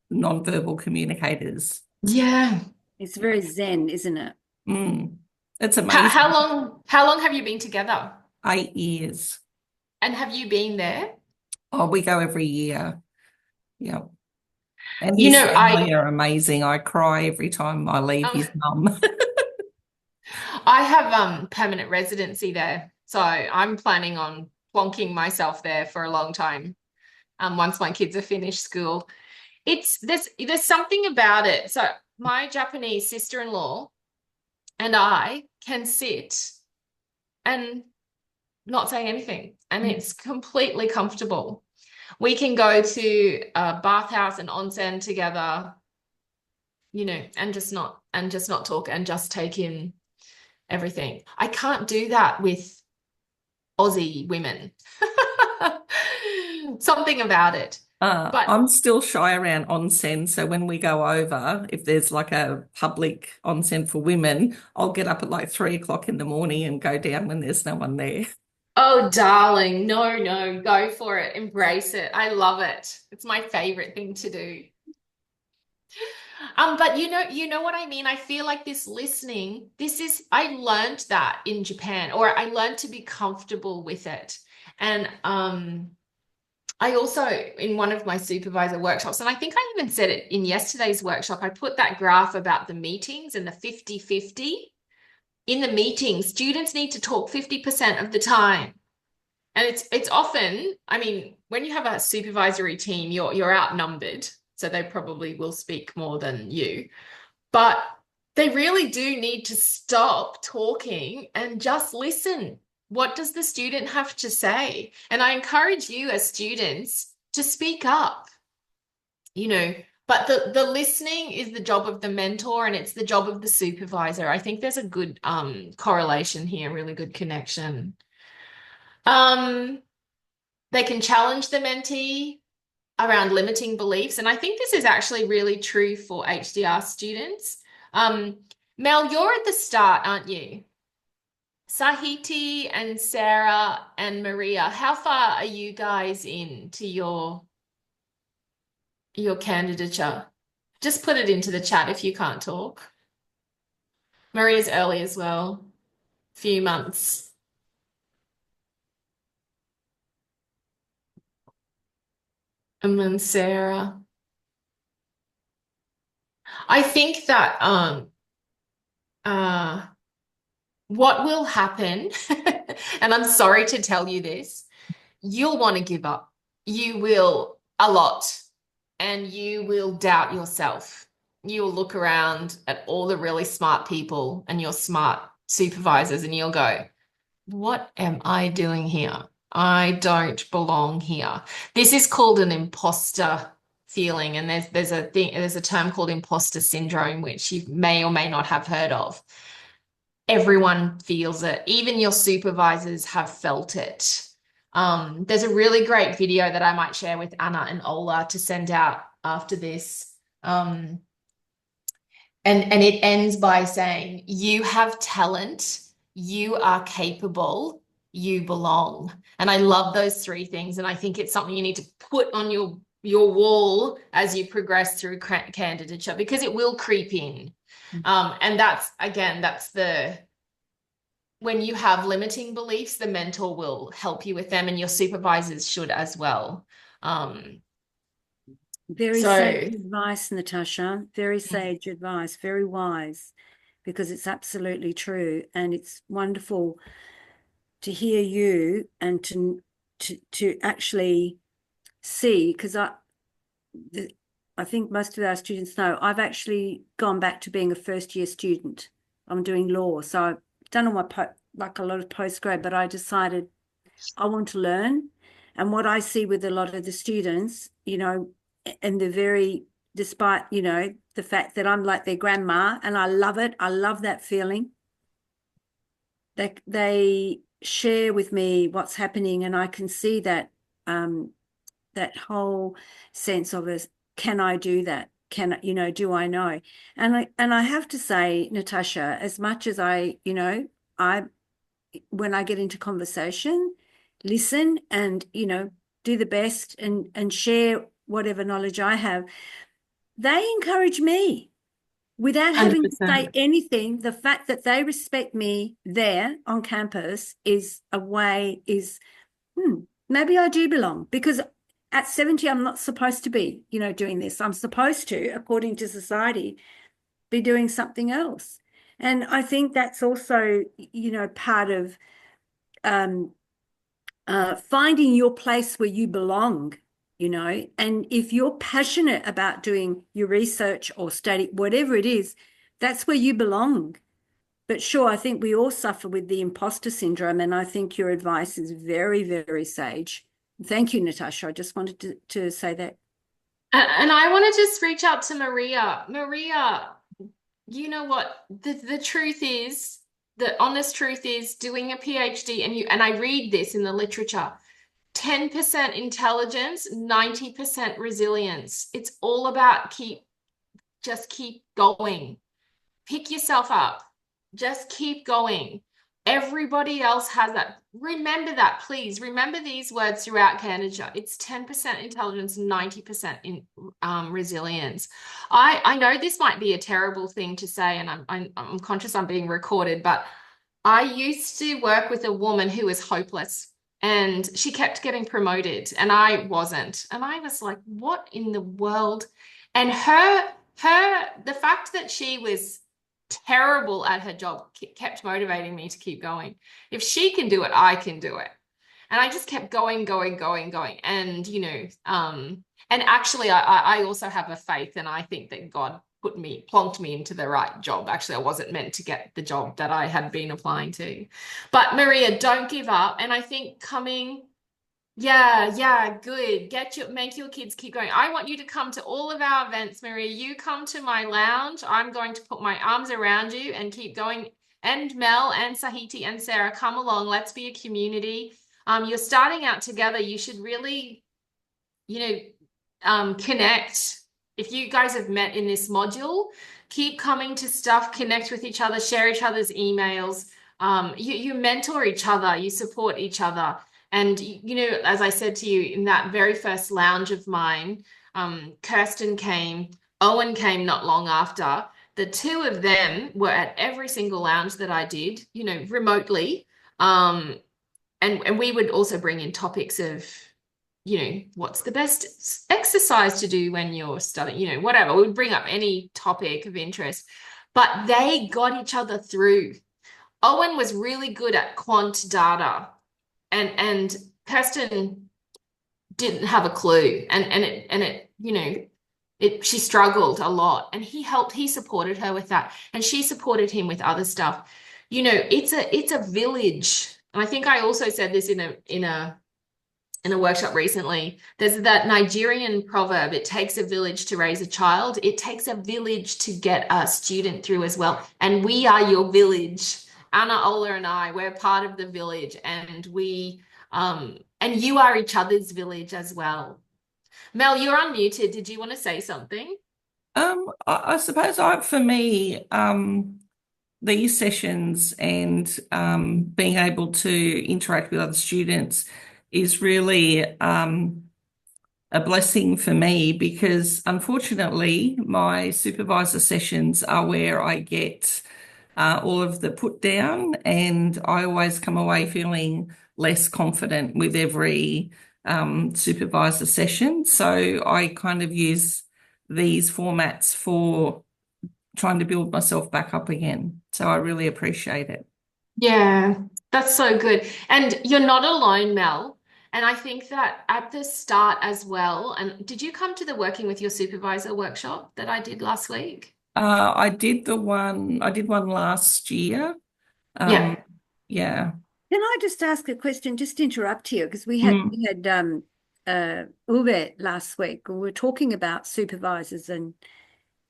non-verbal communicators. Yeah. It's very zen, isn't it? Mm. It's How, amazing. how long have you been together? 8 years. And have you been there? Oh, we go every year. Yeah. And You his know, family are amazing. I cry every time I leave um, his mum. I have permanent residency there, so I'm planning on plonking myself there for a long time. Once my kids are finished school, it's there's something about it. So my Japanese sister-in-law and I can sit and not say anything, and it's completely comfortable. We can go to a bathhouse and onsen together, you know, and just not talk and just take in everything. I can't do that with Aussie women. Something about it. But I'm still shy around onsen, so when we go over, if there's like a public onsen for women, I'll get up at like 3 o'clock in the morning and go down when there's no one there. oh, darling, no, go for it. Embrace it. I love it. It's my favorite thing to do. But you know what I mean? I feel like this listening, I learned that in Japan, or I learned to be comfortable with it. And I also, in one of my supervisor workshops, and I think I even said it in yesterday's workshop, I put that graph about the meetings and the 50-50. In the meetings, students need to talk 50% of the time. And it's often, I mean, when you have a supervisory team, you're outnumbered, so they probably will speak more than you. But they really do need to stop talking and just listen. What does the student have to say? And I encourage you as students to speak up, you know, but the listening is the job of the mentor and it's the job of the supervisor. I think there's a good correlation here, really good connection. Um, they can challenge the mentee around limiting beliefs. And I think this is actually really true for HDR students. Mel, you're at the start, aren't you? Sahiti and Sarah and Maria, how far are you guys into your candidature? Just put it into the chat if you can't talk. Maria's early as well, few months. And then Sarah. I think that what will happen, and I'm sorry to tell you this, you'll want to give up. You will a lot, and you will doubt yourself. You'll look around at all the really smart people and your smart supervisors, and you'll go, what am I doing here? I don't belong here. This is called an imposter feeling, and there's a term called imposter syndrome, which you may or may not have heard of. Everyone feels it. Even your supervisors have felt it. There's a really great video that I might share with Anna and Ola to send out after this. And it ends by saying, you have talent, you are capable, you belong. And I love those three things. And I think it's something you need to put on your wall as you progress through candidature, because it will creep in. And that's when you have limiting beliefs, the mentor will help you with them, and your supervisors should as well. Very So sage advice, Natasha. Very sage advice, very wise, because it's absolutely true. And it's wonderful to hear you and to actually see, because I think most of our students know, I've actually gone back to being a first-year student. I'm doing law, so I've done all my like a lot of postgrad, but I decided I want to learn. And what I see with a lot of the students, and they're very, despite, the fact that I'm like their grandma, and I love it. I love that feeling. They share with me what's happening, and I can see that that whole sense of us, can I do that? Do I know? And I have to say, Natasha, as much as I when I get into conversation, listen and, do the best and share whatever knowledge I have, they encourage me without having to say 100%. anything. The fact that they respect me there on campus is maybe I do belong, because at 70, I'm not supposed to be, doing this. I'm supposed to, according to society, be doing something else. And I think that's also, part of finding your place where you belong, and if you're passionate about doing your research or study, whatever it is, that's where you belong. But sure, I think we all suffer with the imposter syndrome, and I think your advice is very, very sage. Thank you, Natasha. I just wanted to say that. And I want to just reach out to Maria. Maria, you know what? The truth is, the honest truth is, doing a PhD, and I read this in the literature, 10% intelligence, 90% resilience. It's all about just keep going. Pick yourself up. Just keep going. Everybody else has that. Remember that, please. Remember these words throughout Canada. It's 10% intelligence, 90% in resilience. I know this might be a terrible thing to say, and I'm conscious I'm being recorded, but I used to work with a woman who was hopeless, and she kept getting promoted and I wasn't. And I was like, what in the world? And the fact that she was terrible at her job kept motivating me to keep going. If she can do it, I can do it. And I just kept going. And, and actually I also have a faith, and I think that God plonked me into the right job. Actually, I wasn't meant to get the job that I had been applying to. But Maria, don't give up. And I think good. Make your kids keep going. I want you to come to all of our events, Maria. You come to my lounge. I'm going to put my arms around you and keep going. And Mel and Sahiti and Sarah, come along. Let's be a community. You're starting out together. You should really, connect. If you guys have met in this module, keep coming to stuff, connect with each other, share each other's emails. You mentor each other, you support each other. And, as I said to you in that very first lounge of mine, Kirsten came, Owen came not long after. The two of them were at every single lounge that I did, remotely. And we would also bring in topics of, what's the best exercise to do when you're studying, whatever. We would bring up any topic of interest, but they got each other through. Owen was really good at quant data, and Kirsten didn't have a clue, she struggled a lot, and he supported her with that, and she supported him with other stuff. It's a village. And I think I also said this in a workshop recently. There's that Nigerian proverb, it takes a village to raise a child. It takes a village to get a student through as well. And we are your village. Anna, Ola, and I, we're part of the village, and and you are each other's village as well. Mel, you're unmuted. Did you want to say something? I suppose for me, these sessions and being able to interact with other students is really a blessing for me, because unfortunately my supervisor sessions are where I get all of the put down, and I always come away feeling less confident with every supervisor session. So I kind of use these formats for trying to build myself back up again. So I really appreciate it. Yeah, that's so good. And you're not alone, Mel. And I think that at the start as well, and did you come to the working with your supervisor workshop that I did last week? I did one last year. Yeah. Yeah. Can I just ask a question, just interrupt here, because we had Mm. we had Uwe last week. We were talking about supervisors, and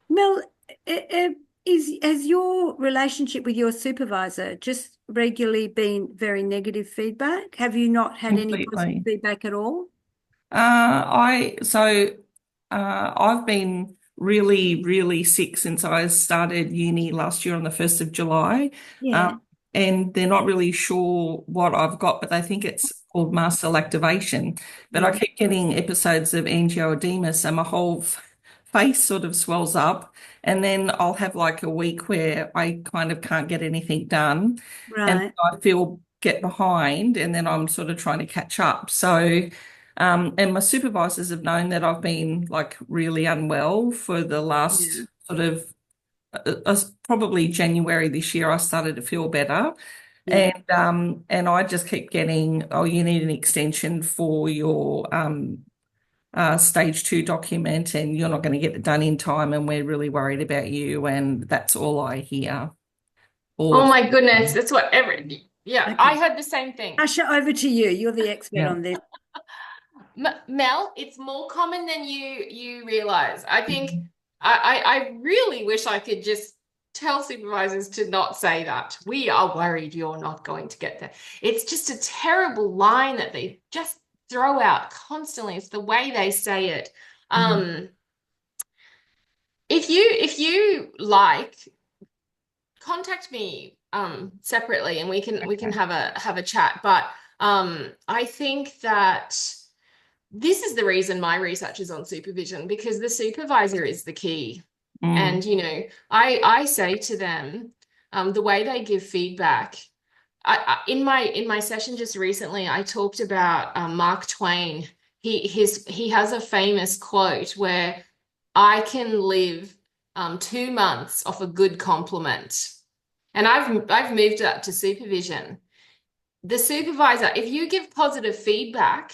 Mel, has your relationship with your supervisor just regularly been very negative feedback? Have you not had any positive Completely. feedback at all? I've been really, really sick since I started uni last year on the 1st of July. Yeah, Um, and they're not really sure what I've got, but they think it's called mast cell activation. But I yeah, keep getting episodes of angioedema, so my whole face sort of swells up. And then I'll have like a week where I kind of can't get anything done. And right. I feel get behind, and then I'm sort of trying to catch up. So, and my supervisors have known that I've been like really unwell for the Yeah, last sort of probably January this year. I started to feel better, yeah. and I just keep getting, oh, you need an extension for your stage 2 document, and you're not going to get it done in time, and we're really worried about you. And that's all I hear all Oh of my goodness, that's what every, yeah, I Okay. heard the same thing. Asha, over to you. You're the expert yeah. on this. Mel, it's more common than you realize. I think I really wish I could just tell supervisors to not say that. We are worried you're not going to get there. It's just a terrible line that they just throw out constantly. It's the way they say it. Mhm. If you like, contact me separately and we can Okay. have a chat. But I think that this is the reason my research is on supervision, because the supervisor is the key. Mm. And I say to them, the way they give feedback. In my session just recently, I talked about Mark Twain. He has a famous quote where I can live 2 months off a good compliment, and I've moved that to supervision. The supervisor, if you give positive feedback,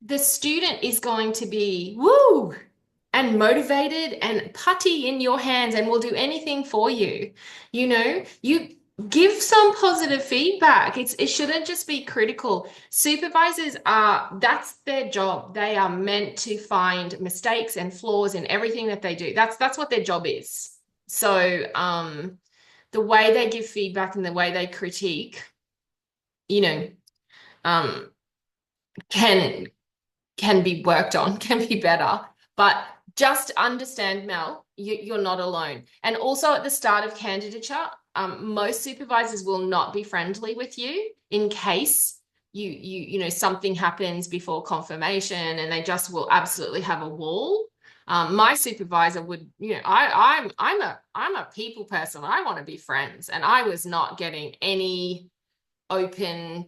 the student is going to be woo and motivated and putty in your hands and will do anything for you. You give some positive feedback. It shouldn't just be critical. Supervisors that's their job. They are meant to find mistakes and flaws in everything that they do. That's what their job is. So the way they give feedback and the way they critique, you know, um, can can be worked on, can be better. But just understand, Mel, you're not alone. And also at the start of candidature, most supervisors will not be friendly with you in case something happens before confirmation, and they just will absolutely have a wall. My supervisor would, I'm a people person. I want to be friends, and I was not getting any open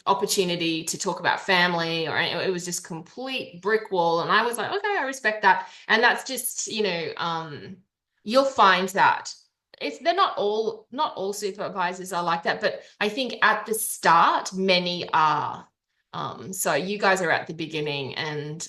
opportunity to talk about family, or it was just complete brick wall. And I was like, okay, I respect that. And that's just, you'll find that they're not all supervisors are like that, but I think at the start many are. So you guys are at the beginning, and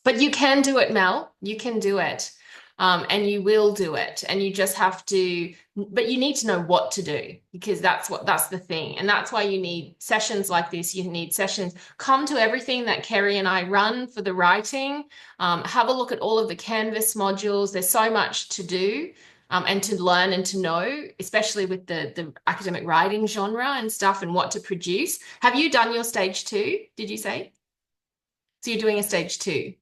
but you can do it, Mel. You can do it. And you will do it. And you just have to, but you need to know what to do, because that's the thing. And that's why you need sessions like this. You need sessions. Come to everything that Kerry and I run for the writing. Have a look at all of the Canvas modules. There's so much to do. And to learn and to know, especially with the academic writing genre and stuff and what to produce. Have you done your stage 2, did you say? So you're doing a stage 2.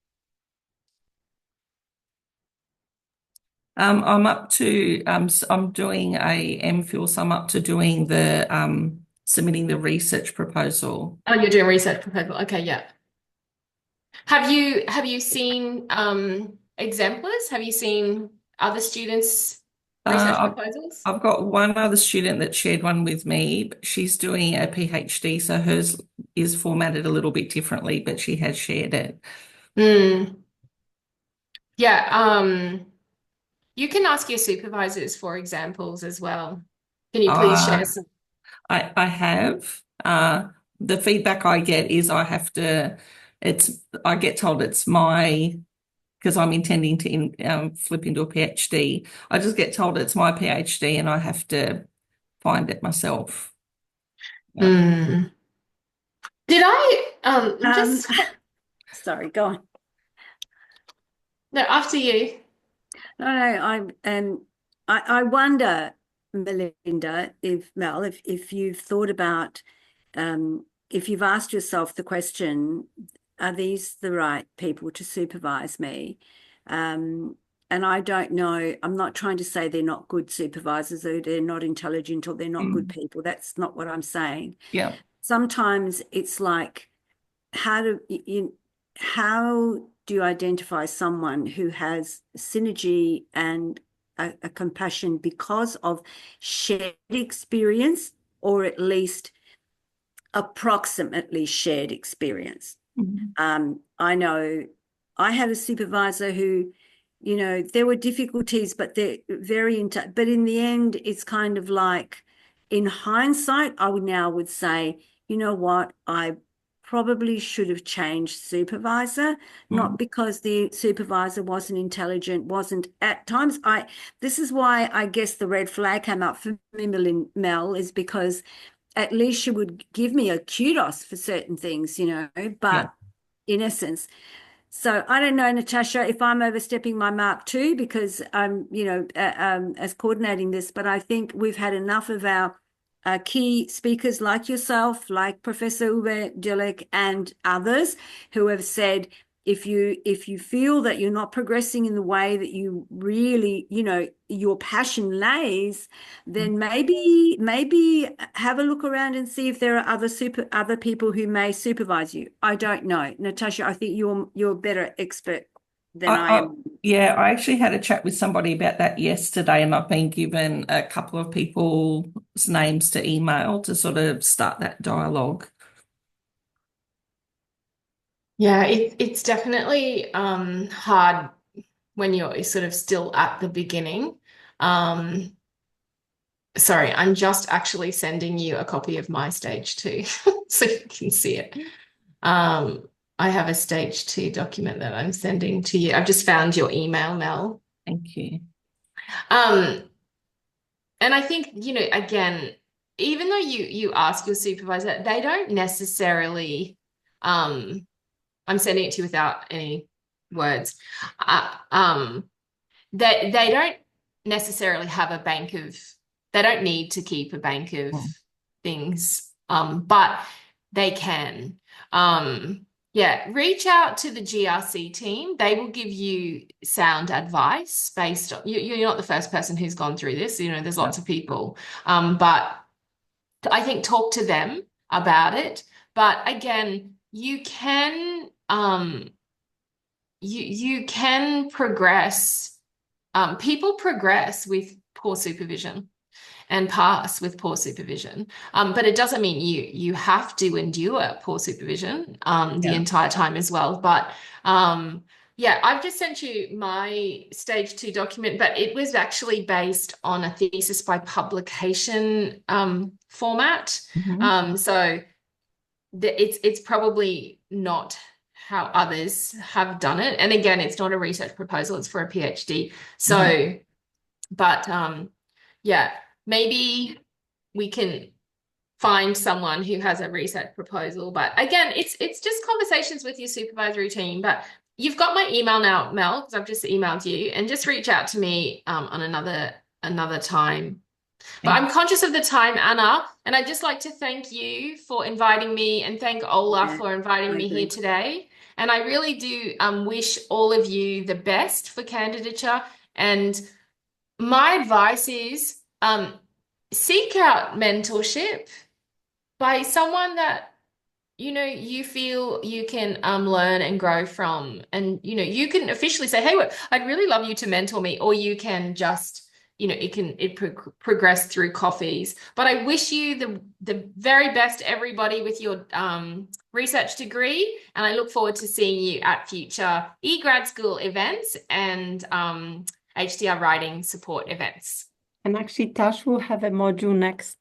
I'm up to I'm doing a MPhil, so I'm up to doing the submitting the research proposal. Oh, you're doing research proposal. Okay, yeah. Have you seen exemplars? Have you seen other students' research Uh, I've, proposals? I've got one other student that shared one with me, but she's doing a PhD, so hers is formatted a little bit differently, but she has shared it. Hmm. Yeah, you can ask your supervisors for examples as well. Can you please Uh, share some? I have. The feedback I get is I get told it's because I'm intending to flip into a PhD. I just get told it's my PhD and I have to find it myself. Yeah. Mm. Did I Um, just sorry, go on. no, after you. No, I wonder, Melinda, if you've thought about, if you've asked yourself the question, are these the right people to supervise me? And I don't know, I'm not trying to say they're not good supervisors or they're not intelligent or they're not good people. That's not what I'm saying. Yeah. Sometimes it's like, how do you identify someone who has synergy and a compassion because of shared experience, or at least approximately shared experience? I know I had a supervisor who, there were difficulties, but they're but in the end, it's kind of like, in hindsight, I would say, you know what, I probably should have changed supervisor, not because the supervisor wasn't intelligent, wasn't at times. This is why I guess the red flag came up for me, Mel, is because at least she would give me a kudos for certain things, but in essence. So I don't know, Natasha, if I'm overstepping my mark too, because I'm, as coordinating this, but I think we've had enough of our key speakers like yourself, like Professor Uwe Dilek and others who have said, if you feel that you're not progressing in the way that you really, your passion lays, then maybe have a look around and see if there are other people who may supervise you. I don't know. Natasha, I think you're a better expert than I am. Yeah, I actually had a chat with somebody about that yesterday, and I've been given a couple of people's names to email to sort of start that dialogue. Yeah, it's definitely hard when you're sort of still at the beginning. Sorry, I'm just actually sending you a copy of my stage 2 so you can see it. I have a stage 2 document that I'm sending to you. I've just found your email, Mel. Thank you. And I think, again, even though you ask your supervisor, they don't necessarily, I'm sending it to you without any words. They don't necessarily have a bank of, they don't need to keep a bank of things, but they can. Reach out to the GRC team. They will give you sound advice based on, you're not the first person who's gone through this, there's lots of people. But I think talk to them about it. But again, you can you can progress. People progress with poor supervision and pass with poor supervision. But it doesn't mean you have to endure poor supervision the entire time as well. But I've just sent you my stage 2 document, but it was actually based on a thesis by publication format. So it's probably not how others have done it. And again, it's not a research proposal, it's for a PhD. So, but maybe we can find someone who has a research proposal. But again, it's just conversations with your supervisory team. But you've got my email now, Mel, because I've just emailed you, and just reach out to me on another time. But I'm conscious of the time, Anna, and I'd just like to thank you for inviting me and thank Ola for inviting me here today. And I really do wish all of you the best for candidature. And my advice is seek out mentorship by someone that you feel you can learn and grow from. And you can officially say, hey, I'd really love you to mentor me, or you can just it progress through coffees. But I wish you the very best, everybody, with your research degree, and I look forward to seeing you at future eGrad school events and HDR writing support events. And actually, Tash will have a module next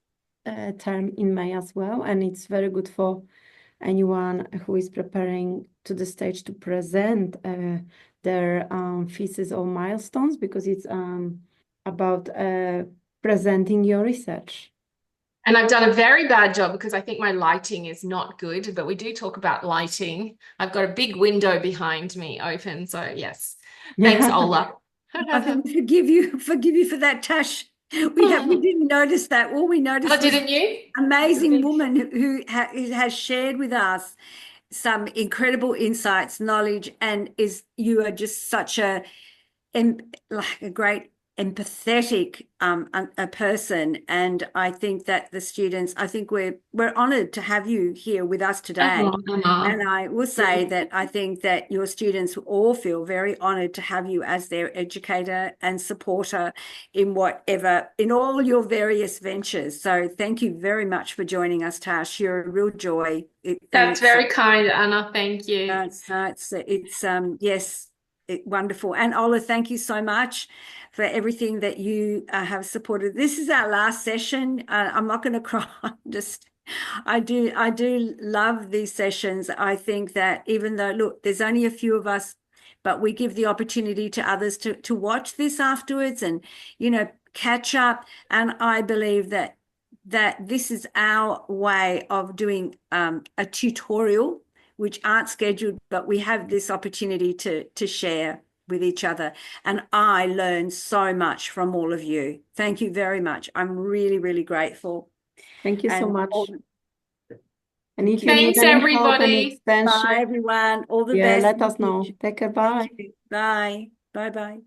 term in May as well, and it's very good for anyone who is preparing to the stage to present their thesis or milestones, because it's about presenting your research. And I've done a very bad job because I think my lighting is not good, but we do talk about lighting. I've got a big window behind me open, so yes. Thanks, Ola. I can forgive you for that, Tash. We didn't notice that. All we noticed was didn't you? amazing woman who has shared with us some incredible insights, knowledge, and you are just such a great empathetic a person, and I think that the students, I think we're honored to have you here with us today. And I will say that I think that your students will all feel very honored to have you as their educator and supporter in all your various ventures. So thank you very much for joining us, Tash. You're a real joy. That's very kind, Anna. Thank you. Yes. Wonderful. And Ola, thank you so much for everything that you have supported. This is our last session. I'm not going to cry. I do love these sessions. I think that even though, look, there's only a few of us, but we give the opportunity to others to watch this afterwards and, catch up. And I believe that this is our way of doing a tutorial, which aren't scheduled, but we have this opportunity to share with each other. And I learned so much from all of you. Thank you very much. I'm really, really grateful. Thank you so much. And if you Thanks, need any help, any everybody. extension, Bye, everyone. All the best. let us know. Take care. Bye. Bye. Bye-bye.